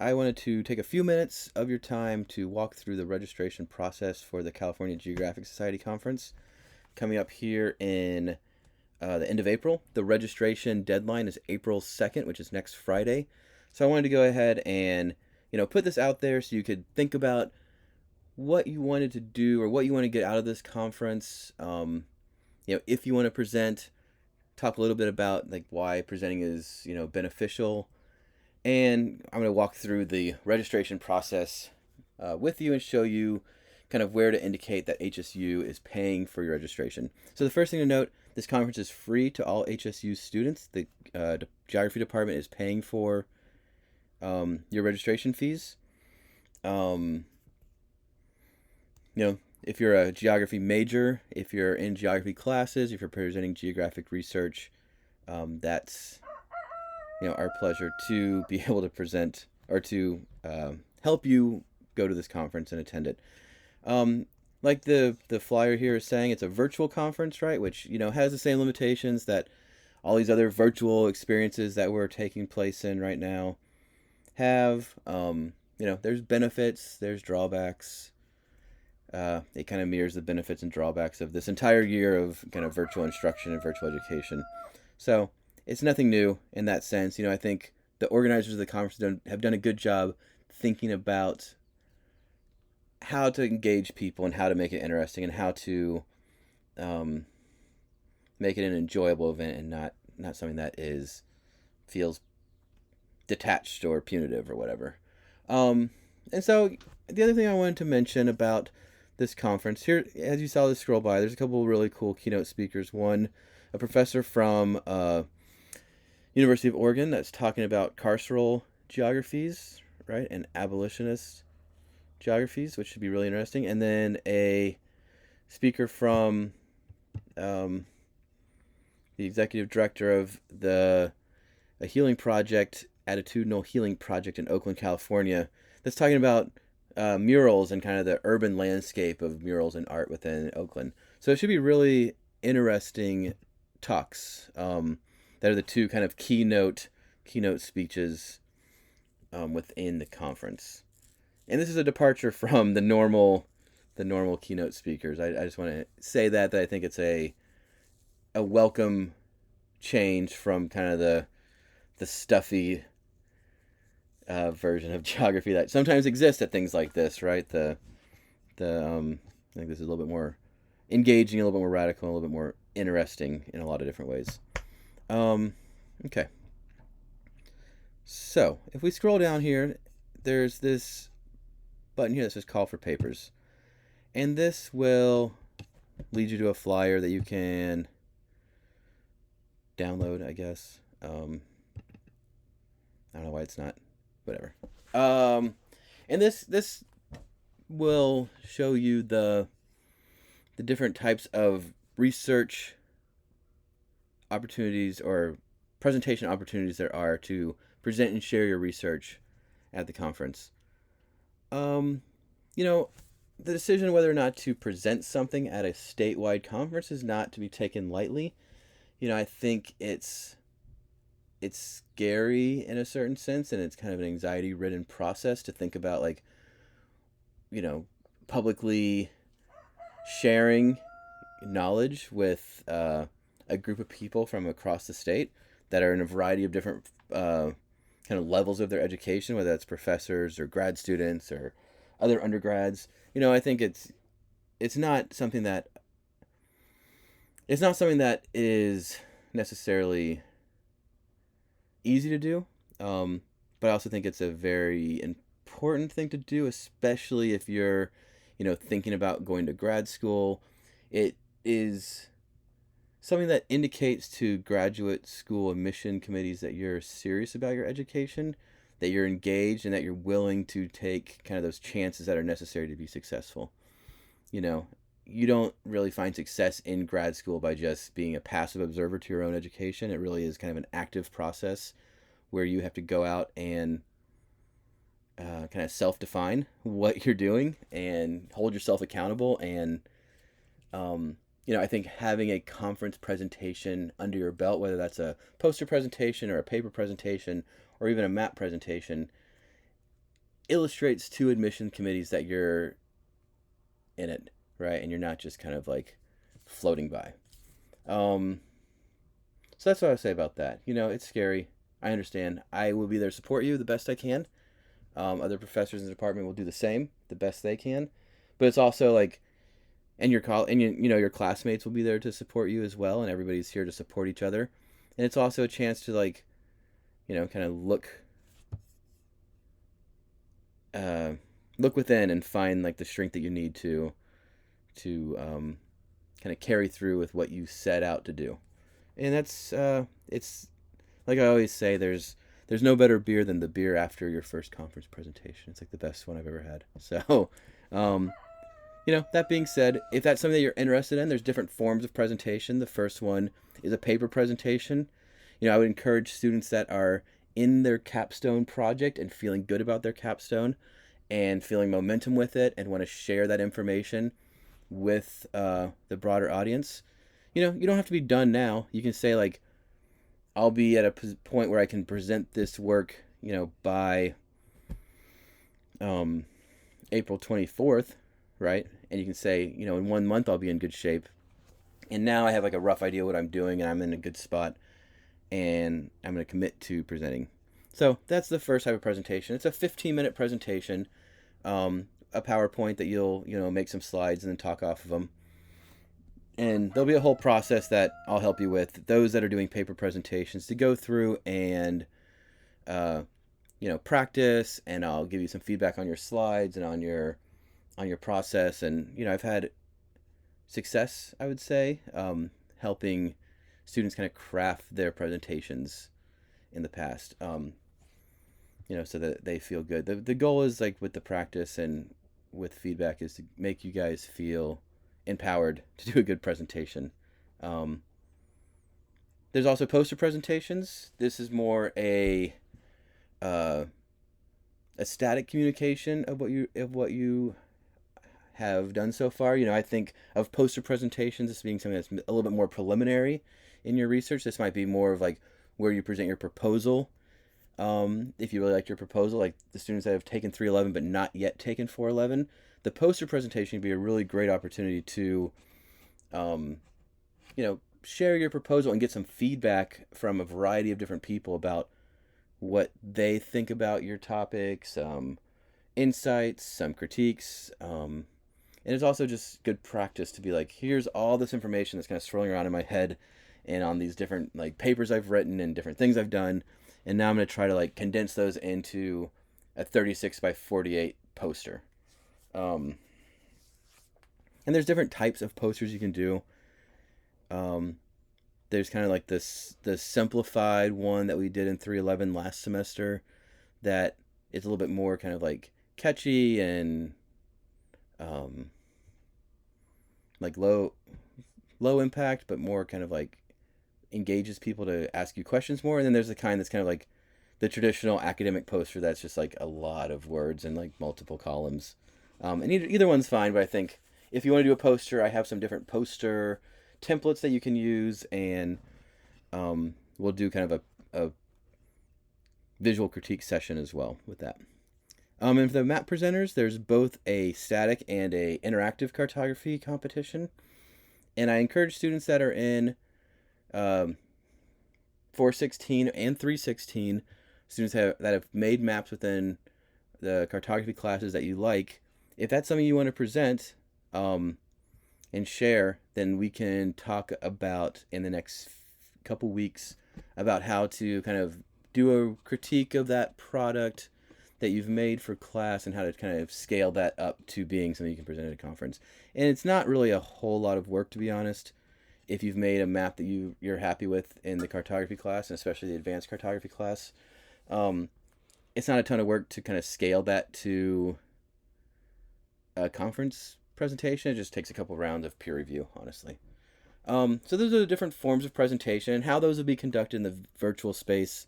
I wanted to take a few minutes of your time to walk through the registration process for the California Geographic Society Conference coming up here in the end of April. The registration deadline is April 2nd, which is next Friday. So I wanted to go ahead and, put this out there so you could think about what you wanted to do or what you want to get out of this conference. If you want to present, talk a little bit about like why presenting is, beneficial. And I'm going to walk through the registration process with you and show you kind of where to indicate that HSU is paying for your registration. So the first thing to note, this conference is free to all HSU students. The geography department is paying for your registration fees. If you're a geography major, if you're in geography classes, if you're presenting geographic research, that's our pleasure to be able to present or to help you go to this conference and attend it. Like the flyer here is saying, it's a virtual conference, right? Which has the same limitations that all these other virtual experiences that we're taking place in right now have. There's benefits, there's drawbacks. It kind of mirrors the benefits and drawbacks of this entire year of kind of virtual instruction and virtual education. So it's nothing new in that sense. I think the organizers of the conference have done a good job thinking about how to engage people and how to make it interesting and how to make it an enjoyable event and not something that feels detached or punitive or whatever. And so the other thing I wanted to mention about this conference here, as you saw this scroll by, there's a couple of really cool keynote speakers. One, a professor from University of Oregon that's talking about carceral geographies, right, and abolitionist geographies, which should be really interesting. And then a speaker from the executive director of a healing project, Attitudinal Healing Project in Oakland, California, that's talking about murals and kind of the urban landscape of murals and art within Oakland. So it should be really interesting talks. That are the two kind of keynote speeches within the conference. And this is a departure from the normal keynote speakers. I just want to say that I think it's a welcome change from kind of the stuffy version of geography that sometimes exists at things like this, right? I think this is a little bit more engaging, a little bit more radical, a little bit more interesting in a lot of different ways. Okay. So if we scroll down here, there's this button here that says call for papers. And this will lead you to a flyer that you can download, I guess. I don't know why it's not. Whatever. And this will show you the different types of research opportunities or presentation opportunities there are to present and share your research at the conference. The decision whether or not to present something at a statewide conference is not to be taken lightly. I think it's scary in a certain sense, and it's kind of an anxiety-ridden process to think about, like, publicly sharing knowledge with a group of people from across the state that are in a variety of different kind of levels of their education, whether that's professors or grad students or other undergrads. I think it's not something that is necessarily easy to do, but I also think it's a very important thing to do, especially if you're thinking about going to grad school. It is something that indicates to graduate school admission committees that you're serious about your education, that you're engaged, and that you're willing to take kind of those chances that are necessary to be successful. You don't really find success in grad school by just being a passive observer to your own education. It really is kind of an active process where you have to go out and kind of self-define what you're doing and hold yourself accountable. And I think having a conference presentation under your belt, whether that's a poster presentation or a paper presentation or even a map presentation, illustrates to admission committees that you're in it, right? And you're not just kind of like floating by. So that's what I would say about that. It's scary. I understand. I will be there to support you the best I can. Other professors in the department will do the same, the best they can. But it's also like, and your classmates will be there to support you as well, and everybody's here to support each other. And it's also a chance to like, kind of look within and find like the strength that you need to kind of carry through with what you set out to do. And that's it's like I always say, there's no better beer than the beer after your first conference presentation. It's like the best one I've ever had. So, that being said, if that's something that you're interested in, there's different forms of presentation. The first one is a paper presentation. I would encourage students that are in their capstone project and feeling good about their capstone and feeling momentum with it and want to share that information with the broader audience. You don't have to be done now. You can say like, I'll be at a point where I can present this work, by April 24th, right? And you can say, in 1 month I'll be in good shape. And now I have like a rough idea what I'm doing and I'm in a good spot and I'm going to commit to presenting. So that's the first type of presentation. It's a 15-minute presentation, a PowerPoint that you'll make some slides and then talk off of them. And there'll be a whole process that I'll help you with, those that are doing paper presentations, to go through and, practice, and I'll give you some feedback on your slides and on your process. And, I've had success, I would say, helping students kind of craft their presentations in the past, so that they feel good. The goal is, like, with the practice and with feedback, is to make you guys feel empowered to do a good presentation. There's also poster presentations. This is more a static communication of what you have done so far. I think of poster presentations as being something that's a little bit more preliminary in your research. This might be more of like where you present your proposal. If you really liked your proposal, like the students that have taken 311 but not yet taken 411, the poster presentation would be a really great opportunity to, share your proposal and get some feedback from a variety of different people about what they think about your topic, some insights, some critiques. And it's also just good practice to be like, here's all this information that's kind of swirling around in my head and on these different like papers I've written and different things I've done. And now I'm going to try to like condense those into a 36 by 48 poster. And there's different types of posters you can do. There's kind of like the simplified one that we did in 311 last semester that is a little bit more kind of like catchy and like low impact, but more kind of like engages people to ask you questions more. And then there's the kind that's kind of like the traditional academic poster that's just like a lot of words and like multiple columns. And either one's fine, but I think if you want to do a poster, I have some different poster templates that you can use, and we'll do kind of a visual critique session as well with that. And for the map presenters, there's both a static and a interactive cartography competition. And I encourage students that are in 416 and 316, students that have made maps within the cartography classes that you like. If that's something you want to present and share, then we can talk about in the next couple weeks about how to kind of do a critique of that product that you've made for class and how to kind of scale that up to being something you can present at a conference. And it's not really a whole lot of work, to be honest. If you've made a map that you're happy with in the cartography class, and especially the advanced cartography class, it's not a ton of work to kind of scale that to a conference presentation. It just takes a couple rounds of peer review, honestly. So those are the different forms of presentation, and how those will be conducted in the virtual space.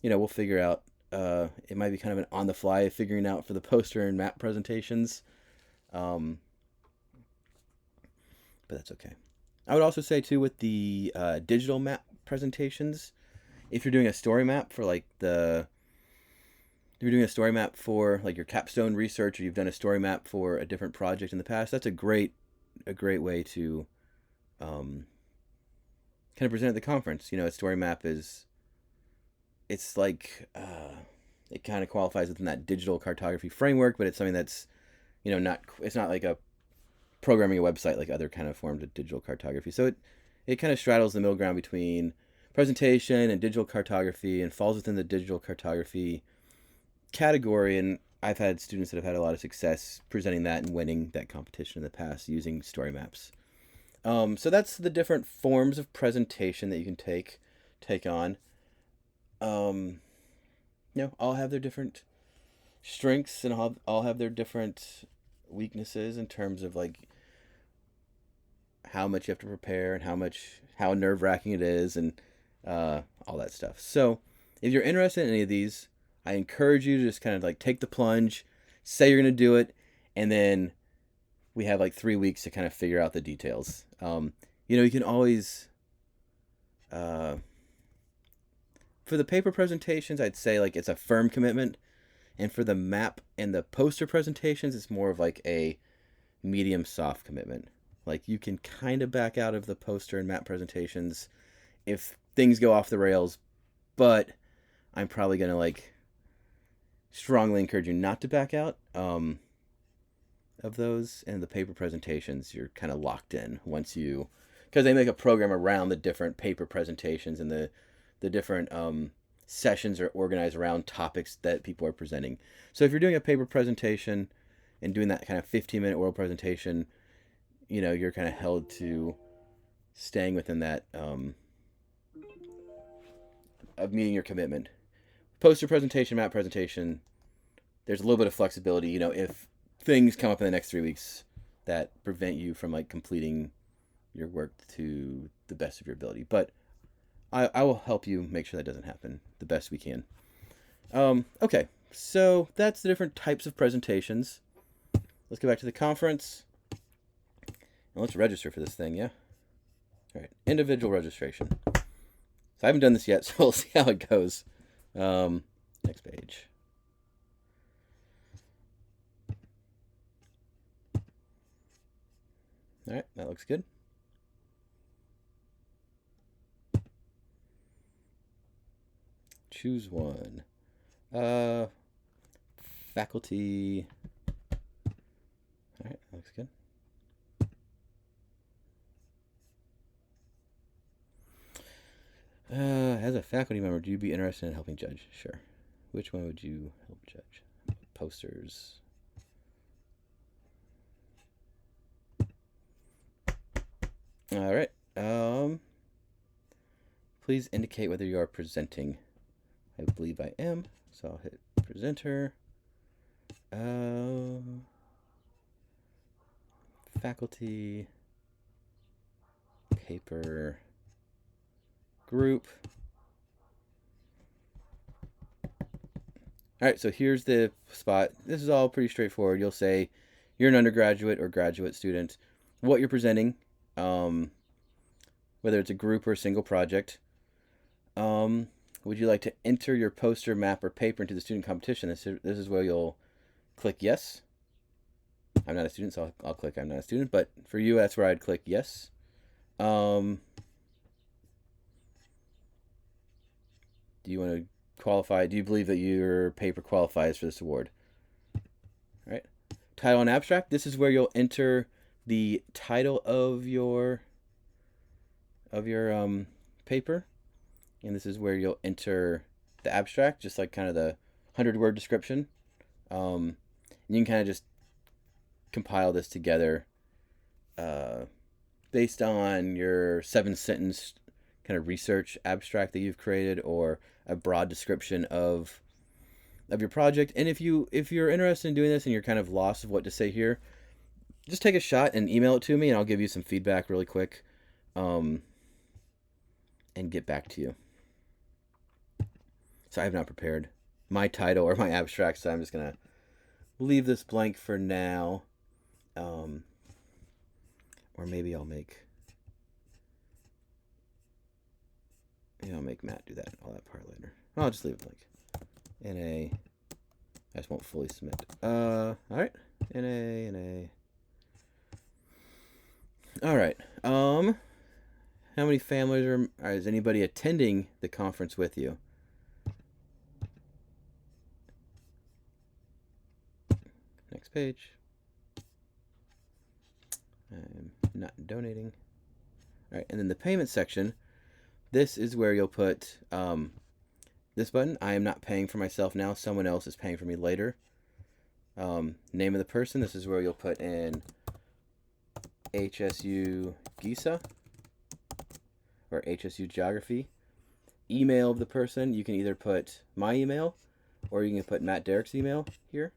We'll figure out. It might be kind of an on the fly figuring out for the poster and map presentations. But that's okay. I would also say too, with the digital map presentations, if you're doing a story map for like the if you're doing a story map for like your capstone research, or you've done a story map for a different project in the past, that's a great way to um, kind of present at the conference. A story map it's like it kind of qualifies within that digital cartography framework, but it's something that's not it's not like a programming a website like other kind of forms of digital cartography. So it kind of straddles the middle ground between presentation and digital cartography, and falls within the digital cartography category. And I've had students that have had a lot of success presenting that and winning that competition in the past using story maps. So that's the different forms of presentation that you can take on. Um, all have their different strengths, and all have their different weaknesses in terms of like how much you have to prepare, and how nerve wracking it is, and all that stuff. So if you're interested in any of these, I encourage you to just kind of like take the plunge, say you're gonna do it, and then we have like 3 weeks to kind of figure out the details. You can always for the paper presentations, I'd say like it's a firm commitment, and for the map and the poster presentations, it's more of like a medium soft commitment. Like you can kind of back out of the poster and map presentations if things go off the rails, but I'm probably gonna like strongly encourage you not to back out of those. And the paper presentations, you're kind of locked in once you, because they make a program around the different paper presentations, and the different sessions are organized around topics that people are presenting. So if you're doing a paper presentation and doing that kind of 15-minute oral presentation, you're kind of held to staying within that of meeting your commitment. Poster presentation, map presentation, there's a little bit of flexibility. If things come up in the next 3 weeks that prevent you from like completing your work to the best of your ability, but I will help you make sure that doesn't happen the best we can. Okay, so that's the different types of presentations. Let's go back to the conference, and let's register for this thing, yeah? All right, individual registration. So I haven't done this yet, so we'll see how it goes. Next page. All right, that looks good. Choose one. Faculty. All right, that looks good. As a faculty member, do you be interested in helping judge? Sure. Which one would you help judge? Posters. All right. Please indicate whether you are presenting. I believe I am, so I'll hit presenter. Faculty. Paper. Group. All right, so here's the spot. This is all pretty straightforward. You'll say you're an undergraduate or graduate student, what you're presenting, whether it's a group or a single project. Would you like to enter your poster, map, or paper into the student competition? This is where you'll click yes. I'm not a student, so I'll click I'm not a student, but for you, that's where I'd click yes. Do you want to qualify? Do you believe that your paper qualifies for this award? All right. Title and abstract. This is where you'll enter the title of your paper, and this is where you'll enter the abstract, just like kind of the 100-word description. You can kind of just compile this together based on your 7-sentence kind of research abstract that you've created, or a broad description of your project. And if you're interested in doing this and you're kind of lost of what to say here, just take a shot and email it to me, and I'll give you some feedback really quick, and get back to you. So I have not prepared my title or my abstract, so I'm just gonna leave this blank for now. Or maybe I'll make Matt do that, all that part later. I'll just leave it blank. I just won't fully submit. All right. NA. All right. How many families is anybody attending the conference with you? Next page. I'm not donating. All right, and then the payment section. This is where you'll put this button. I am not paying for myself now. Someone else is paying for me later. Name of the person. This is where you'll put in HSU GISA or HSU Geography. Email of the person. You can either put my email or you can put Matt Derrick's email here.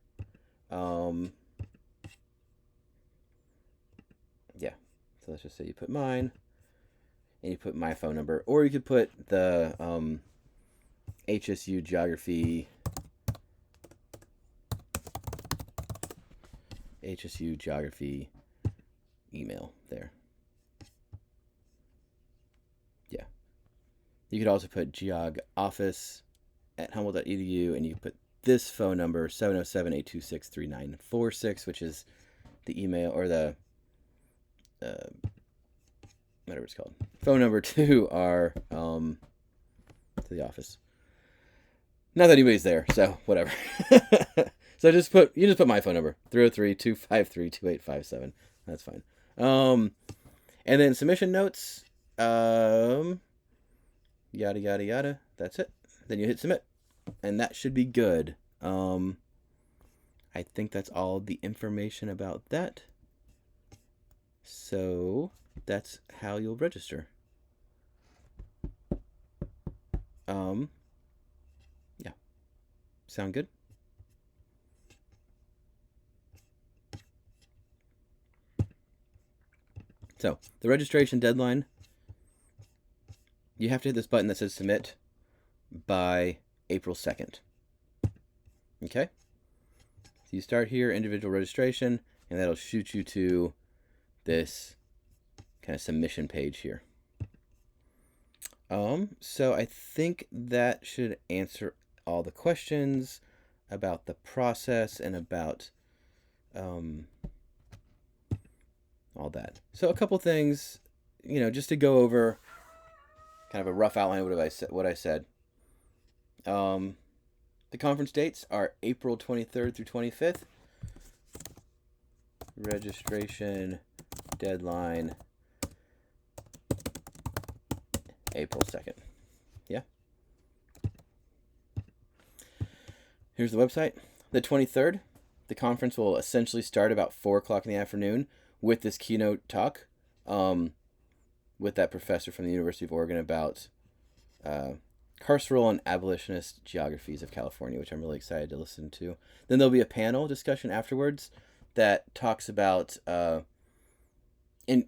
Yeah. So let's just say you put mine and you put my phone number, or you could put the HSU Geography email there. Yeah. You could also put geogoffice@humboldt.edu, and you can put this phone number, 707-826-3946, which is the email or the whatever it's called, phone number to our to the office. Not that anybody's there, so whatever. So you just put my phone number, 303-253-2857. That's fine. And then submission notes, yada yada yada. That's it. Then you hit submit, and that should be good. I think that's all the information about that. So that's how you'll register. Yeah. Sound good? So, the registration deadline, you have to hit this button that says submit by April 2nd. Okay? So you start here, individual registration, and that'll shoot you to this kind of submission page here. So I think that should answer all the questions about the process and about all that. So a couple things, just to go over kind of a rough outline of what I said. The conference dates are April 23rd through 25th. Registration deadline April 2nd. Yeah. Here's the website. The 23rd, the conference will essentially start about 4 o'clock in the afternoon with this keynote talk with that professor from the University of Oregon about carceral and abolitionist geographies of California, which I'm really excited to listen to. Then there'll be a panel discussion afterwards that talks about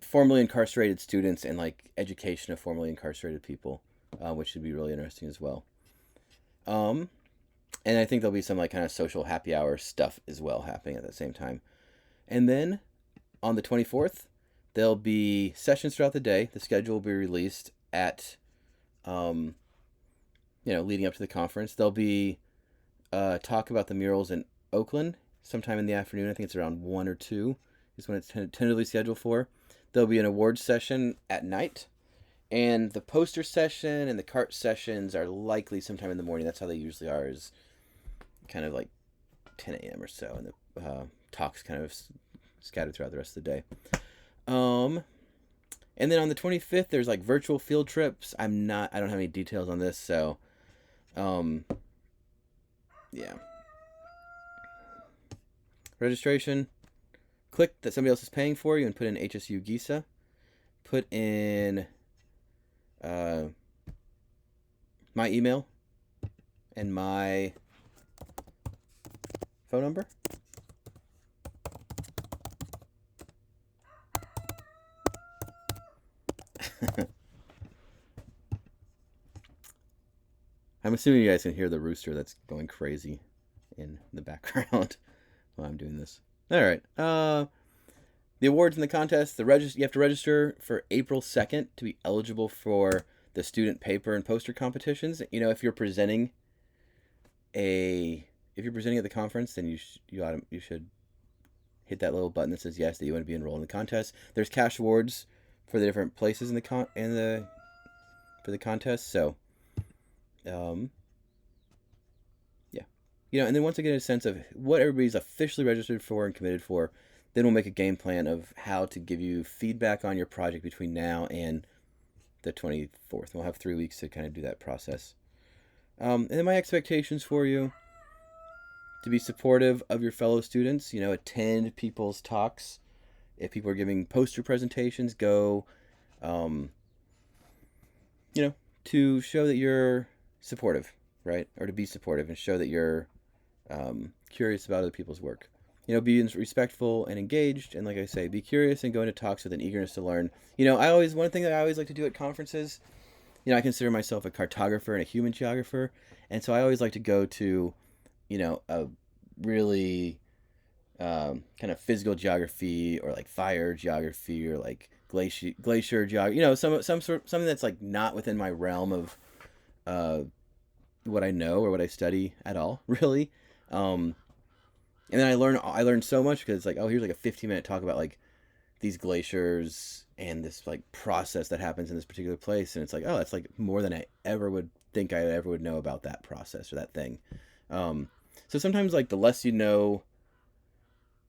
formerly incarcerated students and like education of formerly incarcerated people, which should be really interesting as well. And I think there'll be some like kind of social happy hour stuff as well happening at the same time. And then on the 24th, there'll be sessions throughout the day. The schedule will be released at, leading up to the conference. There'll be talk about the murals in Oakland sometime in the afternoon. I think it's around 1 or 2 is when it's tentatively scheduled for. There'll be an awards session at night. And the poster session and the cart sessions are likely sometime in the morning. That's how they usually are, is kind of like 10 a.m. or so. And the talks kind of scattered throughout the rest of the day. And then on the 25th, there's like virtual field trips. I don't have any details on this, so yeah. Registration. Click that somebody else is paying for you and put in HSU GISA. Put in my email and my phone number. I'm assuming you guys can hear the rooster that's going crazy in the background while I'm doing this. All right. The awards and the contest, you have to register for April 2nd to be eligible for the student paper and poster competitions. If you're presenting a if you're presenting at the conference, then you should hit that little button that says yes, that you want to be enrolled in the contest. There's cash awards for the different places in the for the contest. So, um, yeah, and then once I get a sense of what everybody's officially registered for and committed for, then we'll make a game plan of how to give you feedback on your project between now and the 24th. We'll have 3 weeks to kind of do that process. And then my expectations for you: to be supportive of your fellow students. Attend people's talks. If people are giving poster presentations, go. Um, to show that you're supportive, right? Or to be supportive and show that you're curious about other people's work. Be respectful and engaged, and like I say, be curious and go into talks with an eagerness to learn. One thing that I always like to do at conferences, I consider myself a cartographer and a human geographer, and so I always like to go to, a really kind of physical geography, or like fire geography, or like glacier geography. Something that's like not within my realm of what I know or what I study at all, really. And then I learned so much, because it's like, oh, here's like a 15-minute talk about like these glaciers and this like process that happens in this particular place, and it's like, oh, that's like more than I ever would think I ever would know about that process or that thing. So sometimes like the less you know,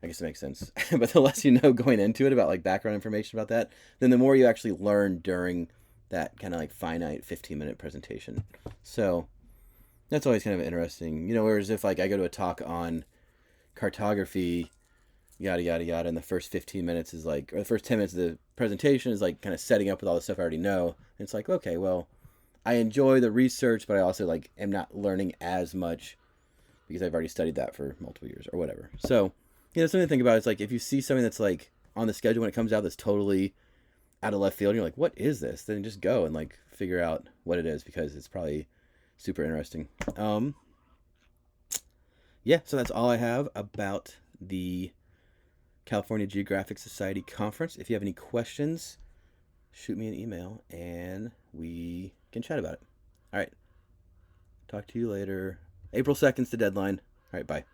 I guess it makes sense, but the less you know going into it about like background information about that, then the more you actually learn during that kind of like finite 15-minute presentation. So that's always kind of interesting, whereas if like I go to a talk on cartography, yada yada yada, and the first 15 minutes is like, or the first 10 minutes of the presentation is like kind of setting up with all the stuff I already know, and it's like, okay, well, I enjoy the research, but I also like am not learning as much because I've already studied that for multiple years or whatever. So something to think about is like, if you see something that's like on the schedule when it comes out that's totally out of left field and you're like, what is this, then just go and like figure out what it is, because it's probably super interesting. Yeah, so that's all I have about the California Geographic Society Conference. If you have any questions, shoot me an email and we can chat about it. All right. Talk to you later. April 2nd's the deadline. All right, bye.